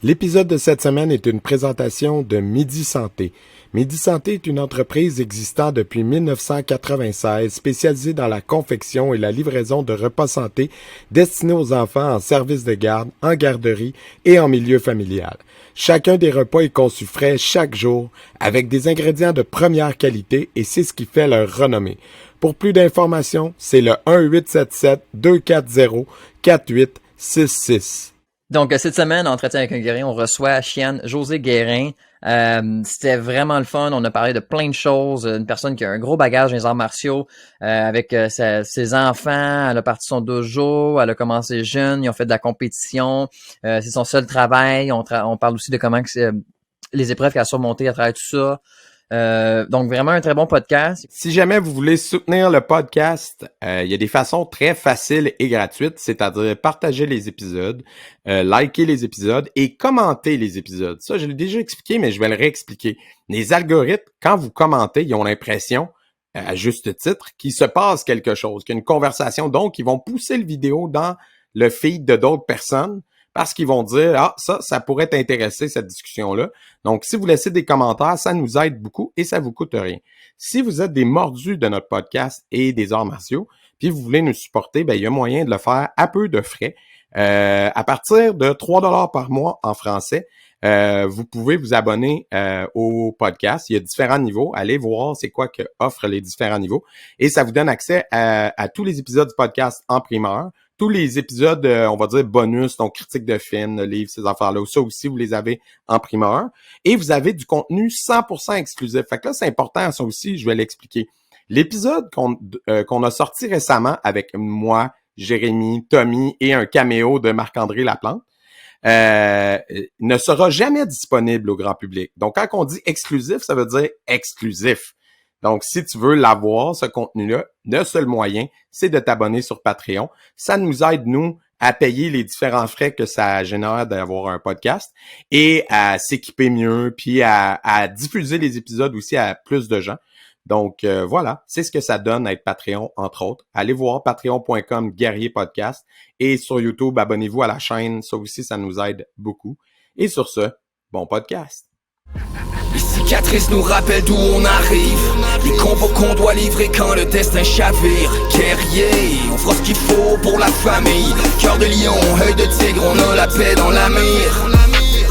L'épisode de cette semaine est une présentation de Midi Santé. Midi Santé est une entreprise existant depuis 1996 spécialisée dans la confection et la livraison de repas santé destinés aux enfants en service de garde, en garderie et en milieu familial. Chacun des repas est conçu frais chaque jour avec des ingrédients de première qualité et c'est ce qui fait leur renommée. Pour plus d'informations, c'est le 1-877-240-4866. Donc, cette semaine, en Entretien avec un guerrier, on reçoit Chiane José Guérin. C'était vraiment le fun. On a parlé de plein de choses. Une personne qui a un gros bagage dans les arts martiaux avec ses enfants. Elle a parti son dojo. Elle a commencé jeune. Ils ont fait de la compétition. C'est son seul travail. On parle aussi de comment les épreuves qu'elle a surmontées à travers tout ça. Donc vraiment un très bon podcast. Si jamais vous voulez soutenir le podcast, il y a des façons très faciles et gratuites, c'est-à-dire partager les épisodes, liker les épisodes et commenter les épisodes. Ça, je l'ai déjà expliqué, mais je vais le réexpliquer. Les algorithmes, quand vous commentez, ils ont l'impression, à juste titre, qu'il se passe quelque chose, qu'il y a une conversation. Donc, ils vont pousser le vidéo dans le feed de d'autres personnes parce qu'ils vont dire « Ah, ça pourrait t'intéresser, cette discussion-là. » Donc, si vous laissez des commentaires, ça nous aide beaucoup et ça vous coûte rien. Si vous êtes des mordus de notre podcast et des arts martiaux, puis vous voulez nous supporter, ben il y a moyen de le faire à peu de frais. À partir de 3$ par mois en français, vous pouvez vous abonner au podcast. Il y a différents niveaux. Allez voir c'est quoi que offrent les différents niveaux. Et ça vous donne accès à tous les épisodes du podcast en primeur. Tous les épisodes, on va dire bonus, donc critique de films, livres, ces affaires-là. Ça aussi, vous les avez en primeur. Et vous avez du contenu 100% exclusif. Fait que là, c'est important, ça aussi, je vais l'expliquer. L'épisode qu'on a sorti récemment avec moi, Jérémy, Tommy et un caméo de Marc-André Laplante, ne sera jamais disponible au grand public. Donc, quand on dit exclusif, ça veut dire exclusif. Donc, si tu veux l'avoir, ce contenu-là, le seul moyen, c'est de t'abonner sur Patreon. Ça nous aide, nous, à payer les différents frais que ça génère d'avoir un podcast et à s'équiper mieux, puis à diffuser les épisodes aussi à plus de gens. Donc, voilà, c'est ce que ça donne à être Patreon, entre autres. Allez voir patreon.com Guerrier Podcast et sur YouTube, abonnez-vous à la chaîne. Ça aussi, ça nous aide beaucoup. Et sur ce, bon podcast. Les cicatrices nous rappellent d'où on arrive. Les combats qu'on doit livrer quand le destin chavire. Guerrier, on fera ce qu'il faut pour la famille. Cœur de lion, œil de tigre, on a la paix dans la mire.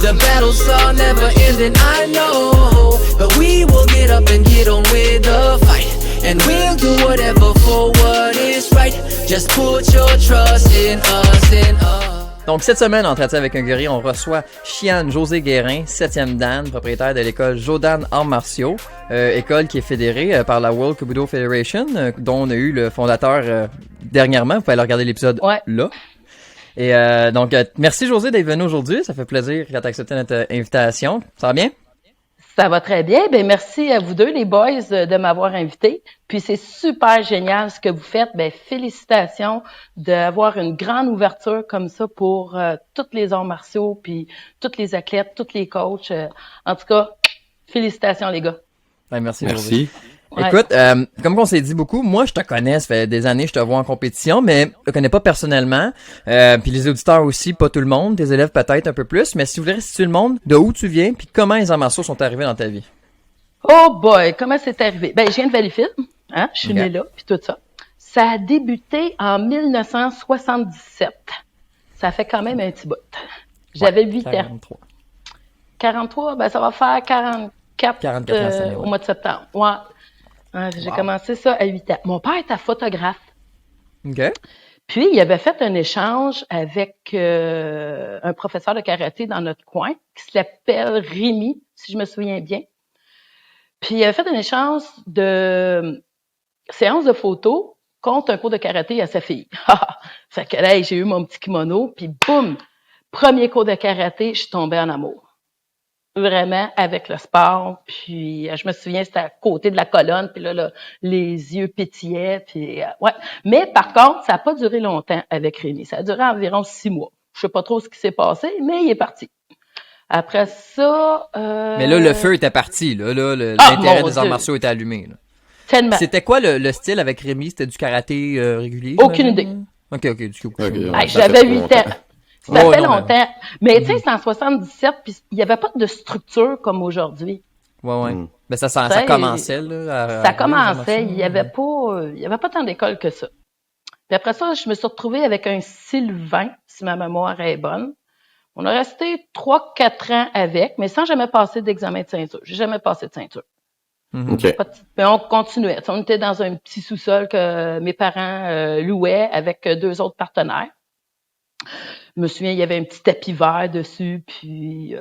The battles are never ending, I know. But we will get up and get on with the fight. And we'll do whatever for what is right. Just put your trust in us, in us. Donc, cette semaine, en Entretien avec un guerrier, on reçoit Chiane José Guérin, 7e Dan, propriétaire de l'école Jodan Arts Martiaux, école qui est fédérée par la World Kobudo Federation, dont on a eu le fondateur dernièrement. Vous pouvez aller regarder l'épisode là. Et donc, merci José d'être venu aujourd'hui. Ça fait plaisir quand tu as accepté notre invitation. Ça va bien? Ça va très bien. Ben merci à vous deux, les boys, de m'avoir invité. Puis c'est super génial ce que vous faites. Ben félicitations d'avoir une grande ouverture comme ça pour tous les arts martiaux, puis tous les athlètes, tous les coachs. En tout cas, félicitations les gars. Ouais, merci. Merci. Ouais. Écoute, comme on s'est dit beaucoup, moi je te connais, ça fait des années je te vois en compétition, mais je te connais pas personnellement. Puis les auditeurs aussi, pas tout le monde, tes élèves peut-être un peu plus, mais si tu voulais situer le monde, de où tu viens, puis comment les arts martiaux sont arrivés dans ta vie? Oh boy, comment c'est arrivé? Ben je viens de Valleyfield, hein, je suis née là, puis tout ça. Ça a débuté en 1977. Ça fait quand même un petit bout. J'avais 8 ans. 43, ben ça va faire 44 au mois de septembre. Ouais. J'ai commencé ça à 8 ans. Mon père était photographe. OK. Puis, il avait fait un échange avec un professeur de karaté dans notre coin qui s'appelle Rémi, si je me souviens bien. Puis, il avait fait un échange de séance de photos contre un cours de karaté à sa fille. Fait que là, j'ai eu mon petit kimono, puis boum! Premier cours de karaté, je suis tombée en amour. Vraiment avec le sport, puis je me souviens c'était à côté de la colonne, puis là les yeux pétillaient, puis ouais. Mais par contre, ça n'a pas duré longtemps avec Rémi. Ça a duré environ 6 mois. Je sais pas trop ce qui s'est passé, mais il est parti. Après ça, mais là le feu était parti, là l'intérêt des arts martiaux était allumé. Là. Tellement. C'était quoi le style avec Rémi? C'était du karaté régulier? Aucune idée. Ok, du coup. J'avais 8 ans. Ça Oh, fait non, longtemps. Mais tu sais, c'est en 77, puis il n'y avait pas de structure comme aujourd'hui. Ouais. Mm. Ben, ça Tu sais, commençait, là, à ça arriver, les arts commençait, martiaux. il y avait pas tant d'écoles que ça. Puis après ça, je me suis retrouvée avec un Sylvain, si ma mémoire est bonne. On a resté 3-4 ans avec, mais sans jamais passer d'examen de ceinture. J'ai jamais passé de ceinture. Mhm. OK. Mais on continuait. Tu sais, on était dans un petit sous-sol que mes parents louaient avec 2 autres partenaires. Je me souviens, il y avait un petit tapis vert dessus, puis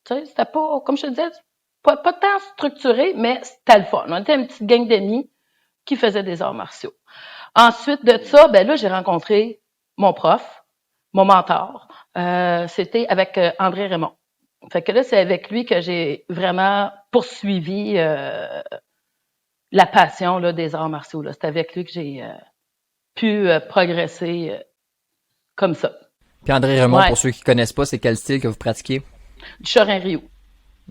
tu sais, c'était pas, comme je te disais, pas tant structuré, mais c'était le fun. On était une petite gang d'amis qui faisaient des arts martiaux. Ensuite de ça, ben là, j'ai rencontré mon prof, mon mentor. C'était avec André Raymond. Fait que là, c'est avec lui que j'ai vraiment poursuivi la passion là, des arts martiaux. Là. C'est avec lui que j'ai pu progresser comme ça. Puis André Raymond, Ouais. pour ceux qui connaissent pas, c'est quel style que vous pratiquez? Du Shorin-Ryu.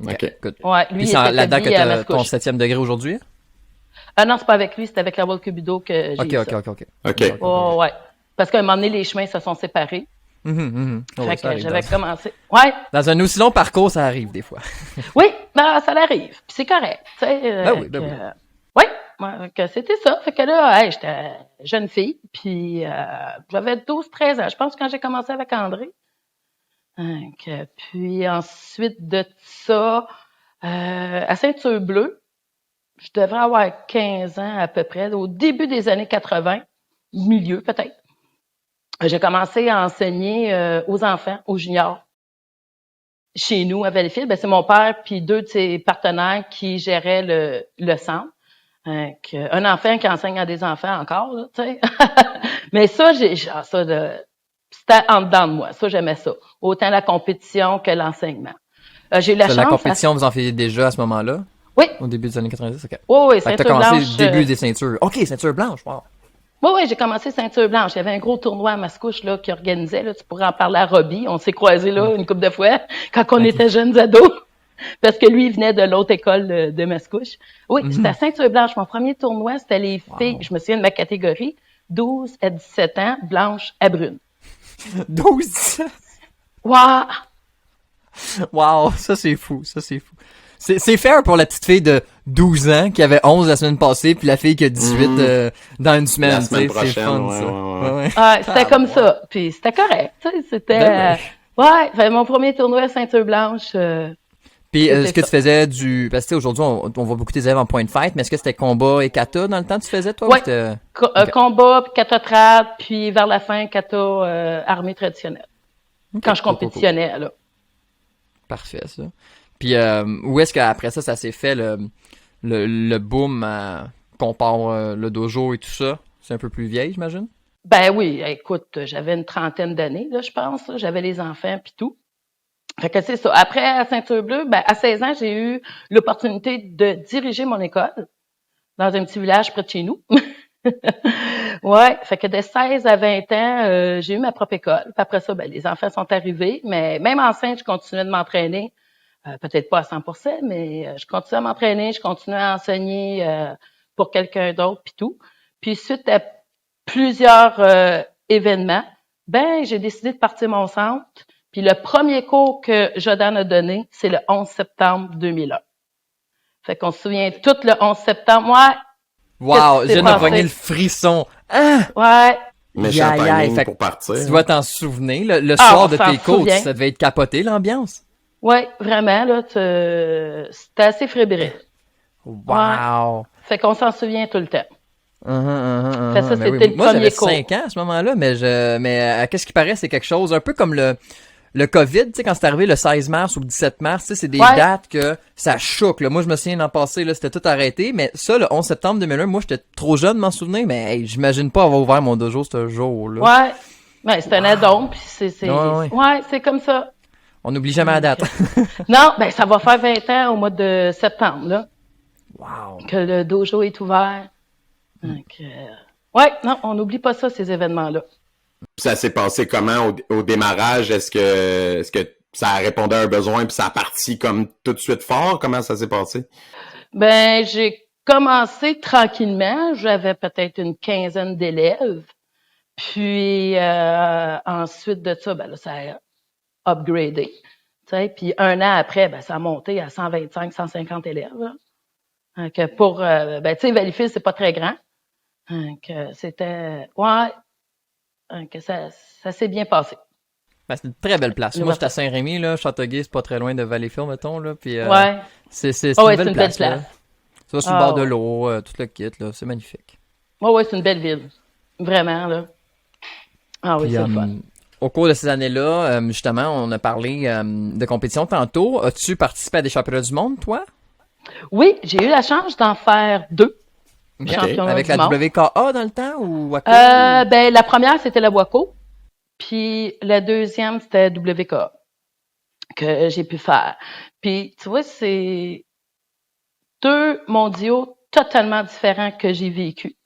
OK. Good. Ouais, Puis lui, il c'est était là-dedans que établi à t'as ton Mascouche. 7e degré aujourd'hui? Ah non, c'est pas avec lui, c'est avec la World Cubido que j'ai Ok, eu ok, ça. ok. OK. Oh, ouais. Parce qu'à un moment donné, les chemins se sont séparés. Oh, Fait ça que arrive j'avais dans, commencé. Ouais, dans un aussi long parcours, ça arrive des fois. oui, ben, ça l'arrive. Puis c'est correct. Tu sais, Ben oui. Oui, ouais, que c'était ça. Fait que là, hey, j'étais jeune fille, puis j'avais 12-13 ans. Je pense quand j'ai commencé avec André. Donc, puis ensuite de ça, à Ceinture Bleue, je devrais avoir 15 ans à peu près, au début des années 80, milieu peut-être. J'ai commencé à enseigner aux enfants, aux juniors. Chez nous, à Valleyfield, ben, c'est mon père puis 2 de ses partenaires qui géraient le centre. Donc, un enfant qui enseigne à des enfants encore, là, tu sais. Mais ça, c'était en dedans de moi. Ça, j'aimais ça. Autant la compétition que l'enseignement. J'ai eu la C'est chance. la compétition, vous en faisiez déjà à ce moment-là? Oui. Au début des années 90? Ok. Oui, Fait que ceinture t'as commencé blanche. le début des ceintures. Ok, ceinture blanche, wow. Oui, j'ai commencé ceinture blanche. Il y avait un gros tournoi à Mascouche là, qui organisait. Là, tu pourrais en parler à Robbie. On s'est croisés là une couple de fois quand on était jeunes ados. Parce que lui, il venait de l'autre école de Mascouche. Oui, c'était à ceinture blanche. Mon premier tournoi, c'était les filles, je me souviens de ma catégorie, 12 à 17 ans, blanche à brune. 12! Waouh! Wow, ça c'est fou. C'est fair pour la petite fille de 12 ans qui avait 11 la semaine passée, puis la fille qui a 18 dans une semaine. La semaine tu sais, c'est prochaine, fun, ouais, ça. ouais. Ah, c'était comme ça. Puis c'était correct. Tu sais, c'était... Ben ouais, fait, mon premier tournoi à ceinture blanche... Puis, C'était est-ce que ça. tu faisais du... Parce que, tu sais, aujourd'hui, on voit beaucoup tes élèves en point de fight, mais est-ce que c'était combat et kata dans le temps que tu faisais, toi? Ouais. Ou c'était... Ok. Combat, puis kata trap, puis vers la fin, kata armée traditionnelle. Quand je cool. compétitionnais, là. Parfait, ça. Puis, où est-ce qu'après ça, ça s'est fait le boom qu'on part le dojo et tout ça? C'est un peu plus vieille, j'imagine? Ben oui, écoute, j'avais une trentaine d'années, là, je pense. Là. J'avais les enfants puis tout. Fait que c'est ça. Après, à Ceinture Bleue, ben, à 16 ans, j'ai eu l'opportunité de diriger mon école dans un petit village près de chez nous. Ouais, fait que de 16 à 20 ans, j'ai eu ma propre école. Puis après ça, ben, les enfants sont arrivés, mais même enceinte, je continuais de m'entraîner. Peut-être pas à 100%, mais je continuais à m'entraîner, je continuais à enseigner pour quelqu'un d'autre puis tout. Puis suite à plusieurs événements, ben j'ai décidé de partir mon centre. Puis le premier cours que Jordan a donné, c'est le 11 septembre 2001. Fait qu'on se souvient tout le 11 septembre. Ouais, Wow, Qu'est-ce je qui viens s'est de passé? pogner le frisson. Ah! ouais. Méchant Aïe, aïe, timing fait pour partir. Tu dois t'en souvenir. Le Ah, soir on de s'en tes cours, souvient. ça devait être capoté, l'ambiance. Ouais, vraiment, là, c'était assez fébrile. Wow! Fait qu'on s'en souvient tout le temps. Fait ça, Ben c'était oui. le Moi, premier j'avais cours. 5 ans à ce moment-là, mais qu'est-ce qui paraît, c'est quelque chose un peu comme le COVID, tu sais, quand c'est arrivé le 16 mars ou le 17 mars, tu sais, c'est des Ouais. dates que ça choque, là. Moi, je me souviens d'en passer, là, c'était tout arrêté, mais ça, le 11 septembre 2001, moi, j'étais trop jeune de m'en souvenir, mais hey, j'imagine pas avoir ouvert mon dojo ce jour-là. Ouais. Ben, c'est un addon, puis Ouais. ouais, c'est comme ça. On n'oublie jamais la date. Non, ben, ça va faire 20 ans au mois de septembre, là, Wow! que le dojo est ouvert. Donc, ouais, non, on n'oublie pas ça, ces événements-là. Ça s'est passé comment au démarrage? Est-ce que ça a répondu à un besoin puis ça a parti comme tout de suite fort? Comment ça s'est passé? Ben, j'ai commencé tranquillement. J'avais peut-être une quinzaine d'élèves. Puis ensuite de ça, ben là, ça a upgradé. Puis un an après, ben, ça a monté à 125, 150 élèves. Là. Donc, pour, ben, tu sais, Valleyfield, c'est pas très grand. Donc, c'était, ouais, donc, ça s'est bien passé. Ben, c'est une très belle place. Moi, j'étais à Saint-Rémy, là. Châteauguay, c'est pas très loin de Valleyfield, mettons, là. Puis, ouais. C'est ouais, une belle place. Là. Tu vas sur le bord de l'eau, tout le kit, là. C'est magnifique. Ouais, c'est une belle ville. Vraiment, là. Ah oui, puis, c'est le fun. Au cours de ces années-là, justement, on a parlé de compétition tantôt. As-tu participé à des championnats du monde, toi? Oui, j'ai eu la chance d'en faire 2. Okay. Avec la WKA dans le temps ou Waco? Ben, la première, c'était la Waco. Puis la deuxième, c'était WKA que j'ai pu faire. Puis, tu vois, c'est 2 mondiaux totalement différents que j'ai vécu.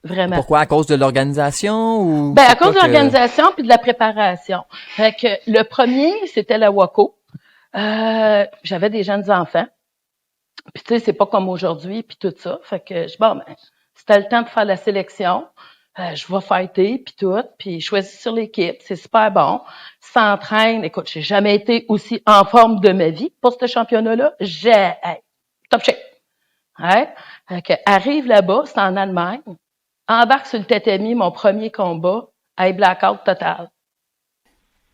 Vraiment. Pourquoi? À cause de l'organisation ou? Ben, à cause de l'organisation puis de la préparation. Fait que le premier, c'était la Waco. J'avais des jeunes enfants. Puis, tu sais, c'est pas comme aujourd'hui puis tout ça. Fait que, bon, ben, c'était le temps de faire la sélection. Je vais fighter puis tout. Puis, je choisis sur l'équipe. C'est super bon. S'entraîne. Écoute, j'ai jamais été aussi en forme de ma vie pour ce championnat-là. Top shape. Ouais. Fait que, arrive là-bas, c'est en Allemagne. Embarque sur le tatami, mon premier combat, blackout total.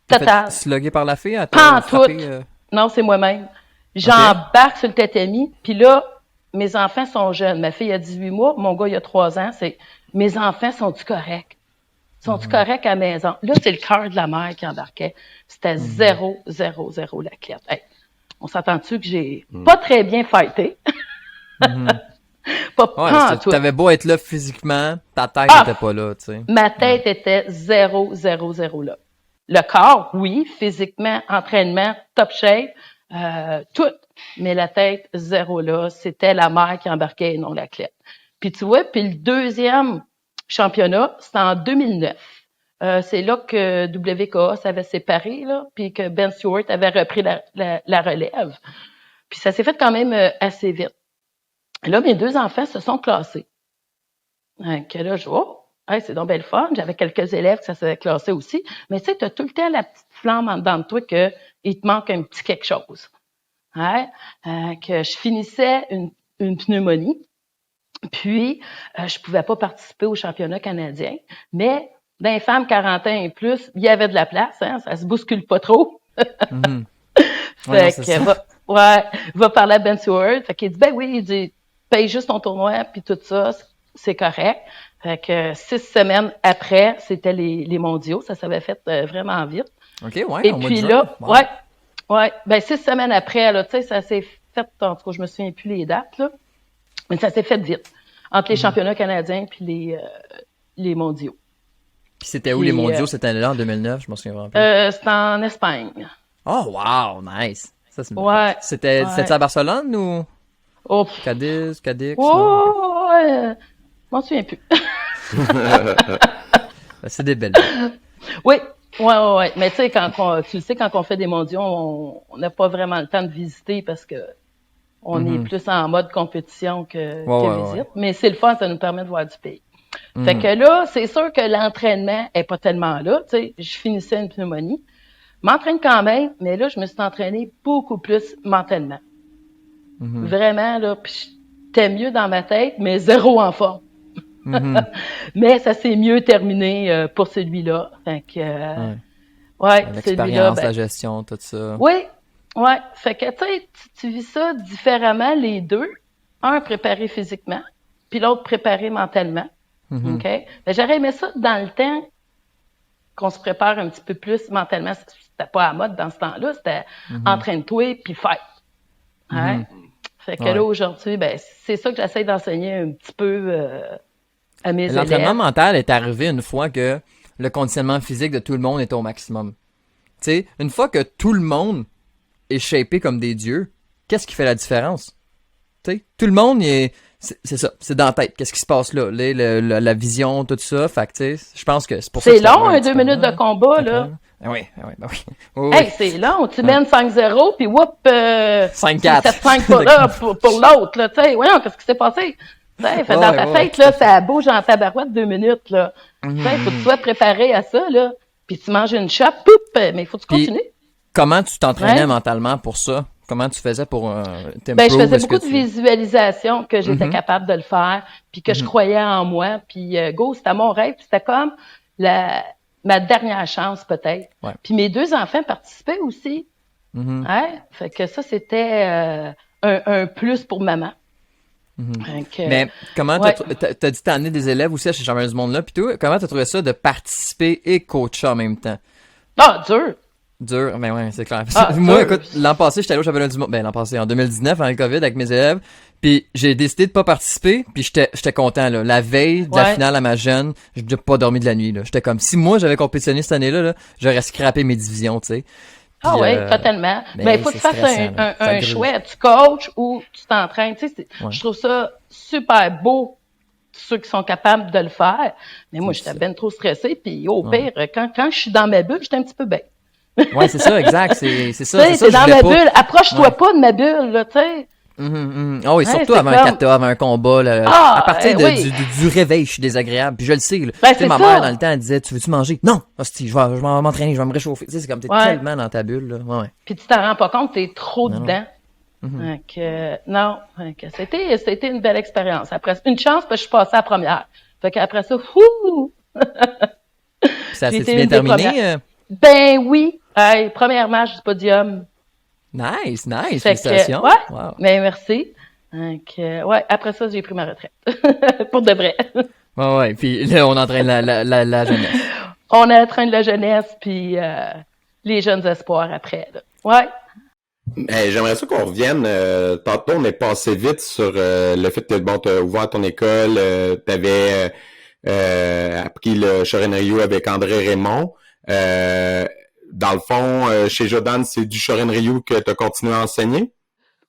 Total. Slogué par la fille? Pas en tout. Non, c'est moi-même. J'embarque sur le tatami, puis là, mes enfants sont jeunes. Ma fille a 18 mois, mon gars, il a 3 ans. Mes enfants sont-tu corrects? Sont-tu corrects à la maison? Là, c'est le cœur de la mère qui embarquait. C'était 0, 0, 0 la clé. Hey, on s'entend-tu que j'ai pas très bien fighté? T'avais beau être là physiquement, ta tête n'était pas là, tu sais. Ma tête était 0, 0, 0 là. Le corps, oui, physiquement, entraînement, top shape, tout. Mais la tête, 0 là. C'était la mère qui embarquait et non la clé. Puis tu vois, puis le deuxième championnat, c'était en 2009. C'est là que WKA s'avait séparé, là, puis que Ben Stewart avait repris la relève. Puis ça s'est fait quand même assez vite. Là, mes 2 enfants se sont classés. Donc là, je vois, c'est donc belle fun. J'avais quelques élèves qui ça s'est classé aussi. Mais tu sais, tu as tout le temps la petite flamme en dedans de toi qu'il te manque un petit quelque chose. Que je finissais une pneumonie. Puis, je pouvais pas participer au championnat canadien. Mais dans les femmes 40 ans et plus, il y avait de la place. Ça se bouscule pas trop. Fait que, va parler à Ben Stewart. Fait qu'il dit, ben oui, il dit, paye juste ton tournoi, puis tout ça, c'est correct. Fait que 6 semaines après, c'était les mondiaux. Ça s'avait fait vraiment vite. OK, ouais. Et puis là, ben 6 semaines après, là, tu sais, ça s'est fait, en tout cas, je me souviens plus les dates, là. Mais ça s'est fait vite. Entre les championnats canadiens puis les mondiaux. Puis c'était où les mondiaux cette année-là, en 2009? Je m'en souviens vraiment plus. C'était en Espagne. Oh, wow, nice. Ça, c'est C'était à Barcelone ou? Oh. Cadix? Oh, je m'en souviens plus. C'est des belles. Oui, ouais. Mais tu sais, quand on fait des mondiaux, on n'a pas vraiment le temps de visiter parce que on est plus en mode compétition que visite. Mais c'est le fun, ça nous permet de voir du pays. Fait que là, c'est sûr que l'entraînement est pas tellement là. Tu sais, je finissais une pneumonie. M'entraîne quand même, mais là, je me suis entraînée beaucoup plus mentalement. Vraiment, là, puis j'étais mieux dans ma tête, mais 0 en forme. Mais ça s'est mieux terminé pour celui-là. Fait que, l'expérience, la gestion, tout ça. Oui, fait que, tu sais, tu vis ça différemment, les deux. Un, préparé physiquement, puis l'autre, préparé mentalement. OK? Ben, j'aurais aimé ça dans le temps qu'on se prépare un petit peu plus mentalement. C'était pas à mode dans ce temps-là, c'était entraîne-toi puis fight. Fait que là, aujourd'hui, ben, c'est ça que j'essaie d'enseigner un petit peu à mes élèves. L'entraînement mental est arrivé une fois que le conditionnement physique de tout le monde est au maximum. Tu sais, une fois que tout le monde est shapé comme des dieux, qu'est-ce qui fait la différence? Tu sais, tout le monde c'est ça, c'est dans la tête. Qu'est-ce qui se passe là? La vision, tout ça. Fait que, tu sais, je pense que c'est pour ça que c'est long, 2 minutes de combat, là. Oui. Hey, c'est long. Tu mènes 5-0, puis whoop, 5-4. 7-5 pour l'autre, là. Tu sais, voyons, qu'est-ce qui s'est passé? Fait dans ta tête, là, ça bouge en tabarouette 2 minutes, là. Mhm. Faut que tu sois préparé à ça, là. Puis tu manges une chope, poup, mais il faut que tu continues. Comment tu t'entraînais Ouais. mentalement pour ça? Comment tu faisais pour t'improve? Ben, je faisais Est-ce beaucoup que de visualisation, que j'étais Mhm. capable de le faire, puis que je croyais en moi. Puis go, c'était mon rêve. Puis c'était comme ma dernière chance, peut-être. Ouais. Puis mes 2 enfants participaient aussi. Mhm. Ouais, fait que ça, c'était un plus pour maman. Fait que, Mais comment ouais. t'as dit t'as amené des élèves aussi à chez Championnat du Monde là, puis tout. Comment t'as trouvé ça de participer et coacher en même temps? Ah, dur! Dur, mais ouais, c'est clair. Ah, Moi, dur. écoute, l'an passé, j'étais allé au Championnat du Monde. Ben, l'an passé, en 2019, avant le COVID, avec mes élèves. Puis j'ai décidé de pas participer, puis j'étais content, là. La veille de la Ouais. finale à ma jeune, j'ai pas dormi de la nuit, là. J'étais comme, si moi j'avais compétitionné cette année-là, là, j'aurais scrappé mes divisions, tu sais. Ah Puis, oui, totalement. ben, Mais il faut que c'est tu fasses stressant, là. Ça un gruge. choix. Tu coaches ou tu t'entraînes. Tu sais, Ouais. je trouve ça super beau, ceux qui sont capables de le faire. Mais moi, C'est j'étais ça. ben trop stressée. Puis au Ouais. pire, quand je suis dans ma bulle, j'étais un petit peu bien. Ouais, c'est ça, exact. C'est Tu ça, sais, c'est ça, t'es je dans voulais ma pas. bulle. Approche-toi Ouais. pas de ma bulle, là, tu sais. Ah oui, Ouais, surtout c'est avant un comme- kata, avant un combat, là. Ah, À partir oui. du réveil, je suis désagréable. Puis je le sais, là. Ben, Tu sais, c'est ma ça. mère, dans le temps, elle disait, tu veux-tu manger? Non! Hostie, je vais m'entraîner, je vais me réchauffer. Tu sais, c'est comme t'es Ouais. tellement dans ta bulle, là. Ouais, ouais. Puis tu t'en rends pas compte, t'es trop Non, non. dedans. Non, c'était une belle expérience. Après, une chance, parce que je suis passée à la première. Fait qu'après ça, fou! Puis ça J'ai s'est été bien une des terminé? premières. Ben oui! Hey, première match du podium. Nice, Fait félicitations. que, ouais, Wow. mais merci. Donc, ouais, après ça, j'ai pris ma retraite. Pour de vrai. Ouais, ouais. Puis là, on entraîne la jeunesse. On est en train de la jeunesse, puis les jeunes espoirs après. Là. Ouais. J'aimerais ça qu'on revienne. Tantôt, on est passé vite sur le fait que bon, tu as ouvert ton école, tu avais appris le Shorin-ryu avec André Raymond. Dans le fond, chez Jodan, c'est du Shorin-ryu que tu as continué à enseigner?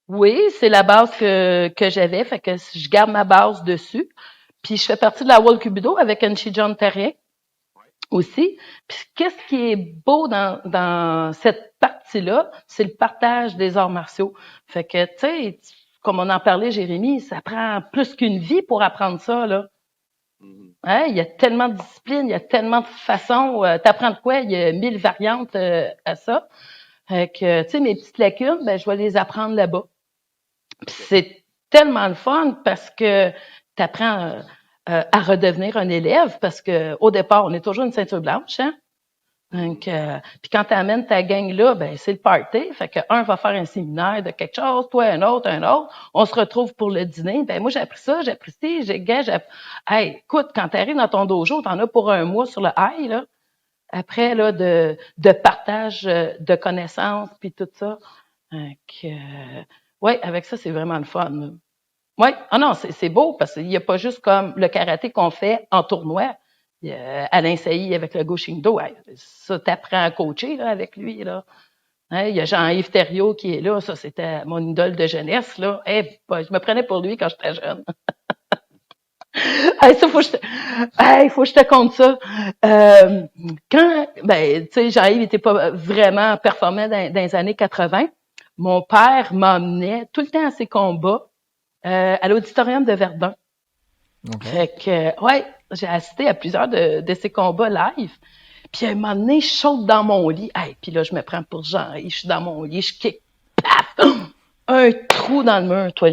Oui, c'est la base que j'avais, fait que je garde ma base dessus. Puis je fais partie de la World Cubido avec Enchi John Terrien aussi. Puis qu'est-ce qui est beau dans cette partie-là, c'est le partage des arts martiaux. Fait que, tu sais, comme on en parlait, Jérémy, ça prend plus qu'une vie pour apprendre ça, là. Hein, il y a tellement de disciplines, il y a tellement de façons. T'apprends de quoi? Il y a 1000 variantes à ça. Fait que, tu sais, mes petites lacunes, ben, je vais les apprendre là-bas. Puis c'est tellement le fun parce que tu apprends à redevenir un élève parce que au départ, on est toujours une ceinture blanche, hein? Donc, puis quand tu amènes ta gang là, ben c'est le party. Fait que un va faire un séminaire de quelque chose, toi un autre. On se retrouve pour le dîner. Ben moi j'ai appris ça, j'ai appris ci, Hey, écoute, quand tu arrives dans ton dojo, t'en as pour un mois sur le high, là. Après là de partage de connaissances puis tout ça. Donc, ouais, avec ça c'est vraiment le fun. Là. Ouais, ah non, c'est beau parce qu'il n'y a pas juste comme le karaté qu'on fait en tournoi. Il y a Alain Sailly avec le Goshindo, hey, ça t'apprends à coacher là, avec lui. Là. Hein, il y a Jean-Yves Thériault qui est là, ça c'était mon idole de jeunesse. Là. Hey, je me prenais pour lui quand j'étais jeune. Hey, ça, faut que je te conte ça. Tu sais, Jean-Yves n'était pas vraiment performant dans les années 80. Mon père m'emmenait tout le temps à ses combats à l'auditorium de Verdun. Okay. Fait que, ouais, j'ai assisté à plusieurs de ces combats live. Puis à un moment donné, je saute dans mon lit. Hey, puis là, je me prends pour Jean-Yves. Je suis dans mon lit, je kick. Paf! Un trou dans le mur, toi.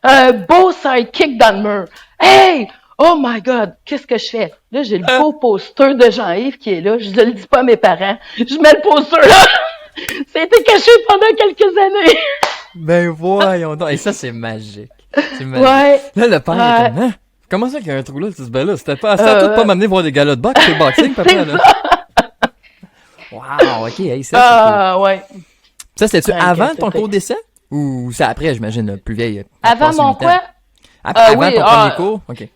Un beau side kick dans le mur. Hey! Oh my God! Qu'est-ce que je fais? Là, j'ai le beau poster de Jean-Yves qui est là. Je ne le dis pas à mes parents. Je mets le poster là. Ça a été caché pendant quelques années. Ben voyons donc. Et ça, c'est magique. C'est magique. Ouais. Là, le père est comme, hein? Comment ça qu'il y a un trou là? Tu dis, ben là, c'était pas tout pas m'amener voir des galas de boxe, c'est boxing, papa, là. Wow, ok, hey, ça, Ah, ouais. Ça, c'était-tu Ouais, avant c'était ton très- cours d'essai? Ou c'est après, j'imagine, le plus vieille? Avant passé mon 8 ans? quoi? Avant oui, ton premier cours? Ok.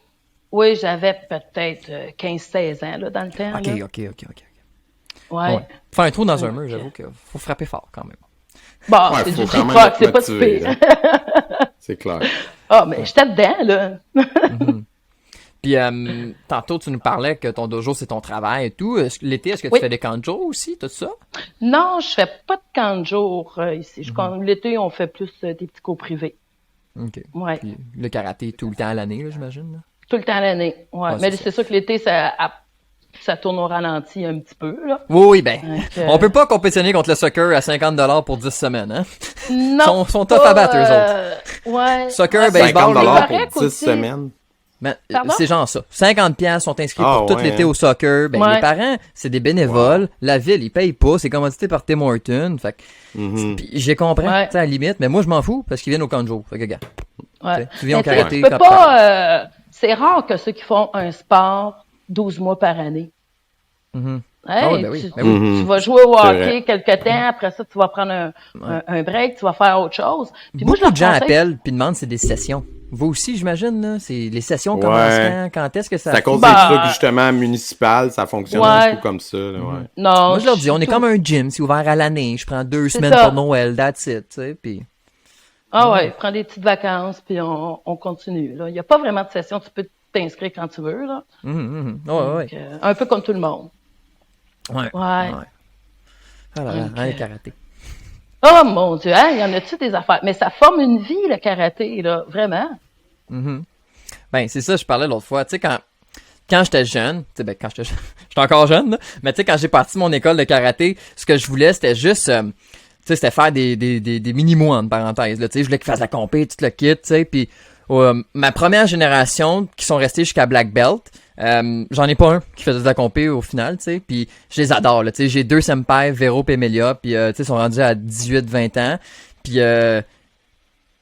Oui, j'avais peut-être 15-16 ans, là, dans le temps. Ok, là. ok. Ouais. Ouais. Faire un trou dans un Ok. mur, j'avoue qu'il faut frapper fort quand même. Bon, Ouais, c'est faut du quand même kickbox, être c'est pas si motivé, pire. là. C'est clair. Ah, mais j'étais dedans, là. Puis, tantôt, tu nous parlais que ton dojo, c'est ton travail et tout. L'été, est-ce que tu Oui. fais des kanjo aussi, tout ça? Non, je fais pas de camp de jour ici. L'été, on fait plus des petits cours privés. OK. Ouais. Puis le karaté tout le temps à l'année, là, j'imagine. Là. Tout le temps à l'année. Ouais. Ouais, Mais c'est c'est sûr que l'été, ça tourne au ralenti un petit peu, là. Oui, ben, Donc, on peut pas compétitionner contre le soccer à 50$ pour 10 semaines, hein? Non. Sont tough à battre, eux autres. Ouais. Soccer, Ouais, baseball, 50$ là. pour correct 10 aussi. semaines. Ben, Pardon? c'est genre ça. 50$ sont inscrits Ah, pour tout ouais, l'été hein. au soccer. Ben, Ouais. les parents, c'est des bénévoles. La ville, ils payent pas. C'est commandité par Tim Hortons. Fait que, Mhm. puis j'ai compris, Ouais. tu sais, à la limite, mais moi, je m'en fous parce qu'ils viennent au camp de jour. Fait que, gars, Ouais. tu viens au Mais tu sais, karaté tu peux quand pas, c'est rare que ceux qui font un sport 12 mois par année. Mhm. Hey, Ah oui, ben oui, tu, ben oui. Mhm. tu vas jouer au C'est hockey vrai. quelque temps, après ça, tu vas prendre un break, tu vas faire autre chose. Puis moi, je Beaucoup leur de gens conseille- appellent puis demandent c'est des sessions. Vous aussi, j'imagine, là. C'est les sessions Ouais. commencent quand est-ce que ça C'est à cause Bah, des trucs, justement, municipaux, ça fonctionne Ouais. beaucoup comme ça, là, ouais. Non, Moi, je leur dis, on est tout- comme un gym, c'est ouvert à l'année. Je prends 2 C'est semaines ça. pour Noël, that's it, tu sais, puis... Ah ouais, prends des petites vacances, puis on continue. Là. Il n'y a pas vraiment de session, tu peux t'inscrire quand tu veux. Là. Ouais, ouais. Donc, un peu comme tout le monde. Ouais. Ouais. Ah là là, Ok. hein, le karaté. Oh mon Dieu, hein, il y en a-tu des affaires? Mais ça forme une vie, le karaté, là, vraiment. Mhm. Ben, c'est ça, je parlais l'autre fois. Tu sais, quand j'étais jeune, tu sais, ben, quand j'étais jeune, j'étais encore jeune, là, mais tu sais, quand j'ai parti mon école de karaté, ce que je voulais, c'était juste, tu sais, c'était faire des mini-mois, entre parenthèses, là, tu sais, je voulais qu'ils fassent la compé, tout le kit, tu sais, puis ma première génération, qui sont restés jusqu'à Black Belt, j'en ai pas un qui faisait de la compé au final, tu sais, puis je les adore, là, tu sais, j'ai 2 senpai, Véro et Emelia, puis tu sais, ils sont rendus à 18-20 ans, puis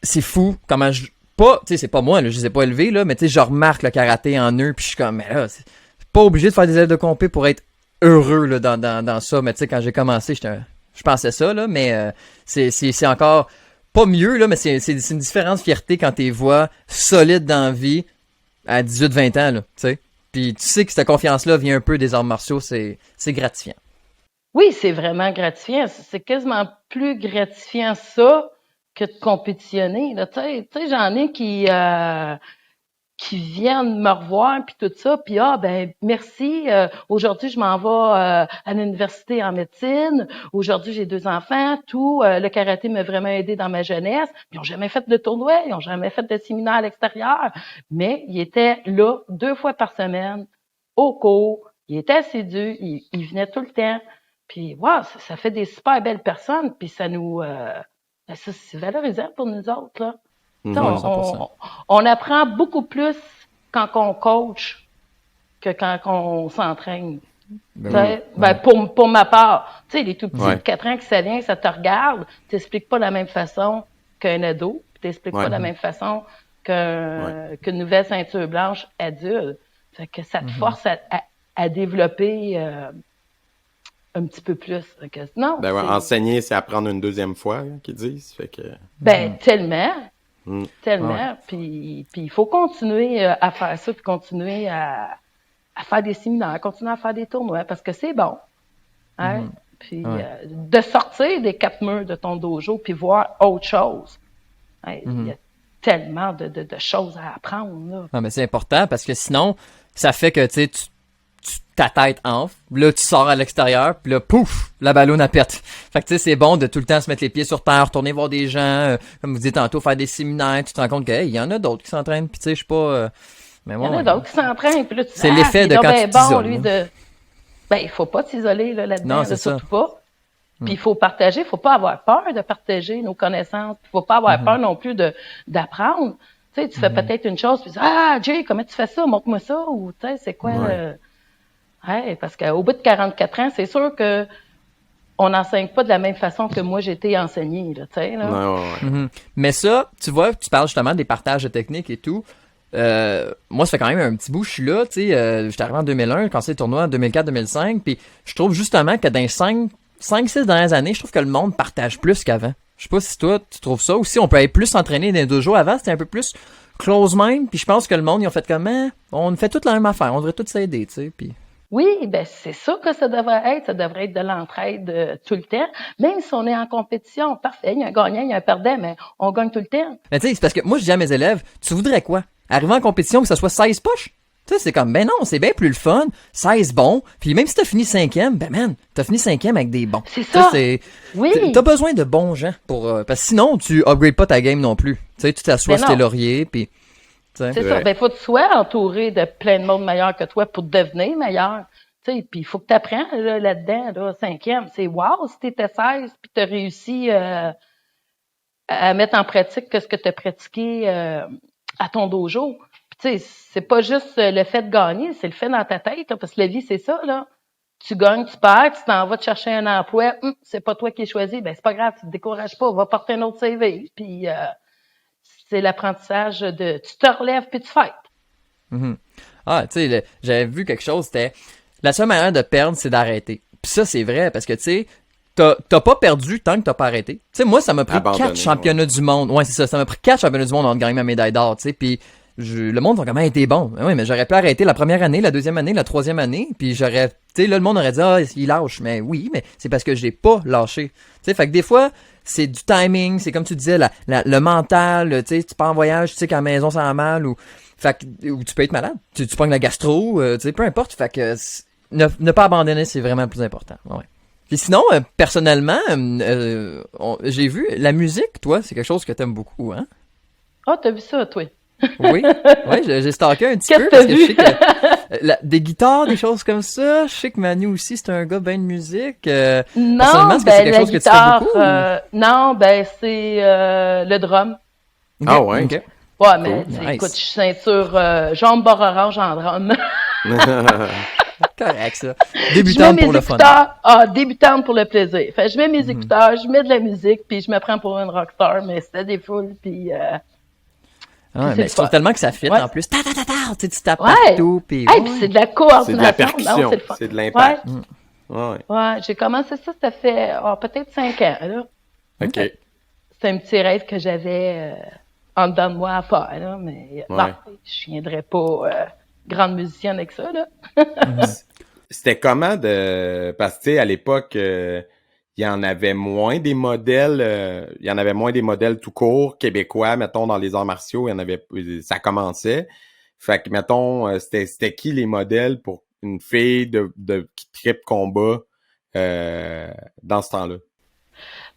c'est fou comment pas, tu sais, c'est pas moi, là, je les ai pas élevés, là, mais tu sais, je remarque le karaté en eux, puis je suis comme, mais là, c'est pas obligé de faire des élèves de compé pour être heureux, là, dans ça, mais tu sais, quand j'ai commencé, je pensais ça, là, mais c'est encore pas mieux, là, mais c'est une différente fierté quand t'es vois solides dans la vie à 18-20 ans, là, tu sais. Puis tu sais que cette confiance-là vient un peu des arts martiaux, c'est gratifiant. Oui, c'est vraiment gratifiant. C'est quasiment plus gratifiant ça que de compétitionner. Là. Tu sais, j'en ai qui viennent me revoir puis tout ça, puis ben merci, aujourd'hui je m'en vais à l'université en médecine, aujourd'hui j'ai 2 enfants, tout, le karaté m'a vraiment aidé dans ma jeunesse, ils ont jamais fait de tournoi, ils ont jamais fait de séminaire à l'extérieur, mais ils étaient là 2 fois par semaine au cours, ils étaient assidus, ils venaient tout le temps, puis wow, ça fait des super belles personnes, puis ça nous ça c'est valorisant pour nous autres là. Mhm. On apprend beaucoup plus quand on coach que quand on s'entraîne. Ben Pour ma part, tu sais, les tout petits Ouais. de 4 ans qui s'alignent, ça te regarde, t'expliques pas de la même façon qu'un ado, puis t'expliques Ouais. pas de la même façon qu'une nouvelle ceinture blanche adulte. Fait que ça te force à développer un petit peu plus. Fait que, non, Ben ouais, c'est- enseigner, c'est apprendre une deuxième fois, là, qu'ils disent, fait que... tellement. Mm. Tellement. Ouais. Puis il faut continuer à faire ça, puis continuer à faire des séminaires, continuer à faire des tournois, parce que c'est bon. Hein? Puis de sortir des 4 murs de ton dojo, puis voir autre chose. Hein, il y a tellement de choses à apprendre. Là. Non, mais c'est important parce que sinon, ça fait que, tu sais, ta tête enfle, là, tu sors à l'extérieur, puis là, pouf, la ballonne à pète. Fait que, tu sais, c'est bon de tout le temps se mettre les pieds sur terre, retourner voir des gens, comme vous dites tantôt, faire des séminaires, tu te rends compte que, hey, il y en a d'autres qui s'entraînent, puis tu sais, je suis pas... mais Il y moi, en a d'autres qui s'entraînent, puis là, tu dis, C'est l'effet il de est donc quand ben tu bon, t'isoles, lui, hein. de... Ben, il faut pas t'isoler là-dedans, Non, là, c'est ça. surtout pas. Puis il faut partager, il faut pas avoir peur de partager nos connaissances, il faut pas avoir peur non plus d'apprendre. Tu sais, tu fais peut-être une chose, puis tu dis, ah, Jay, comment tu fais ça? Montre-moi ça, ou tu sais, c'est quoi Ouais, parce qu'au bout de 44 ans, c'est sûr que on n'enseigne pas de la même façon que moi j'ai été enseignée, là, tu sais, là. Ouais, ouais, ouais. Mais ça, tu vois, tu parles justement des partages de techniques et tout. Moi, ça fait quand même un petit bout, je suis là, tu sais, j'étais arrivé en 2001, quand c'est le tournoi en 2004-2005, puis je trouve justement que dans les 5-6 dernières années, je trouve que le monde partage plus qu'avant. Je sais pas si toi, tu trouves ça, ou si on peut être plus s'entraîner dans les dojos. Avant, c'était un peu plus close mind, puis je pense que le monde, ils ont fait comment? On fait toute la même affaire, on devrait tous s'aider, tu sais, puis... Oui, ben c'est ça que ça devrait être de l'entraide tout le temps, même si on est en compétition, parfait, il y a un gagnant, il y a un perdant, mais on gagne tout le temps. Mais tu sais, c'est parce que moi, je dis à mes élèves, tu voudrais quoi? Arriver en compétition que ça soit 16 poches? Tu sais, c'est comme, ben non, c'est bien plus le fun, 16 bons, puis même si t'as fini 5e, ben man, t'as fini 5e avec des bons. C'est Tu sais, ça. c'est, Oui. t'as besoin de bons gens pour, parce que sinon, tu upgrades pas ta game non plus. Tu sais, tu t'assois Ben sur tes non. lauriers, puis, tu sais. C'est Ouais. ça. Ben, faut que tu sois entouré de plein de monde meilleur que toi pour devenir meilleur. Tu sais, puis il faut que tu apprennes là-dedans, là, 5e. C'est wow si t'étais 16 puis t'as réussi à mettre en pratique ce que tu as pratiqué à ton dojo. Puis tu sais, c'est pas juste le fait de gagner, c'est le fait dans ta tête, là, parce que la vie, c'est ça, là. Tu gagnes, tu perds, tu t'en vas te chercher un emploi, c'est pas toi qui es choisi, ben c'est pas grave, tu te décourages pas, va porter un autre CV. Puis c'est l'apprentissage de tu te relèves puis tu fights. Mhm. Ah, tu sais, j'avais vu quelque chose, c'était la seule manière de perdre, c'est d'arrêter. Puis ça, c'est vrai, parce que tu sais, t'as pas perdu tant que t'as pas arrêté. Tu sais, moi, ça m'a pris Abandonné, 4 championnats du monde. Ouais, c'est ça, ça m'a pris 4 championnats du monde avant de gagner ma médaille d'or, tu sais, puis le monde va quand même été bon. Oui, mais j'aurais pu arrêter la première année, la deuxième année, la troisième année, puis j'aurais, tu sais, là, le monde aurait dit, ah, il lâche. Mais oui, mais c'est parce que j'ai pas lâché. Tu sais, fait que des fois, c'est du timing, c'est comme tu disais, le mental, tu sais, tu pars en voyage, tu sais qu'à la maison ça va mal, ou tu peux être malade, tu pognes la gastro, tu sais, peu importe, fait que ne pas abandonner, c'est vraiment le plus important. Ouais. Puis sinon, personnellement, j'ai vu la musique, toi, c'est quelque chose que t'aimes beaucoup, hein? Ah, t'as vu ça, toi? Oui, oui, j'ai stalké un petit Qu'est-ce peu que parce t'as que vu? je sais que des guitares, des choses comme ça. Je sais que Manu aussi, c'est un gars ben de musique. Non, Personnellement, est-ce que c'est ben quelque la chose que tu fais guitare, beaucoup? non, ben c'est le drum. Ok, Ah ouais? ok. Ouais, mais Cool, tu sais, nice. écoute, je suis ceinture jaune bord orange en drum. Correct, ça. Je mets Débutante mes pour le fun. écouteurs, débutante pour le plaisir. Fait que je mets mes écouteurs, je mets de la musique, puis je me prends pour une rockstar, mais c'était des foules, puis Ah, c'est mais le je trouve fun. tellement que ça fit Ouais. en plus. Tu sais, tu tapes Ouais. partout, puis Hey, puis c'est de la C'est de coordination. la Non, percussion, c'est le fun. c'est de l'impact. Ouais, Ouais. ouais, j'ai commencé ça fait peut-être 5 ans, là. OK. C'est un petit rêve que j'avais en dedans de moi à faire, là, mais non, Ouais. je viendrais pas grande musicienne avec ça, là. C'était comment de... Parce que, tu sais, à l'époque, il y en avait moins des modèles, il y en avait moins des modèles tout court, québécois, mettons, dans les arts martiaux, il y en avait, ça commençait. Fait que, mettons, c'était qui les modèles pour une fille qui tripe combat dans ce temps-là?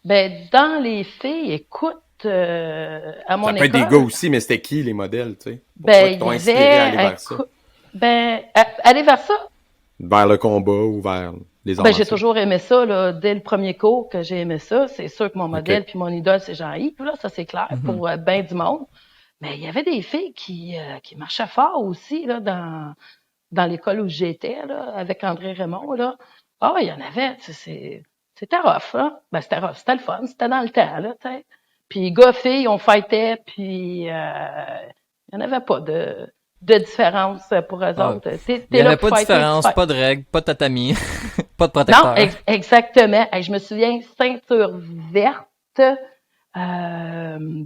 Ben, dans les filles, écoute, à mon Ça peut être des école, gars aussi, mais c'était qui les modèles, tu sais? Pour toi ben, qui il t'ont y inspiré à aller avait, vers ça? aller vers ça, Vers le combat ou vers les arts ben, j'ai martiaux? toujours aimé ça, là, dès le premier cours que j'ai aimé ça. C'est sûr que mon modèle puis mon idole, c'est Jean-Yves, là, ça c'est clair, pour ben du monde. Mais il y avait des filles qui marchaient fort aussi, là, dans l'école où j'étais, là, avec André Raymond, là. Ah, il y en avait, tu sais, c'était rough, là. Ben, c'était rough, c'était le fun, c'était dans le temps, là, tu sais. Puis gars, filles, on fightait, puis il y en avait pas de différence pour eux Ah, autres. il T'es n'y là avait pour pas de fighter, tu différence, fights. pas de règles, pas de tatami, pas de Non, protecteur. exactement. Hey, je me souviens, ceinture verte, euh,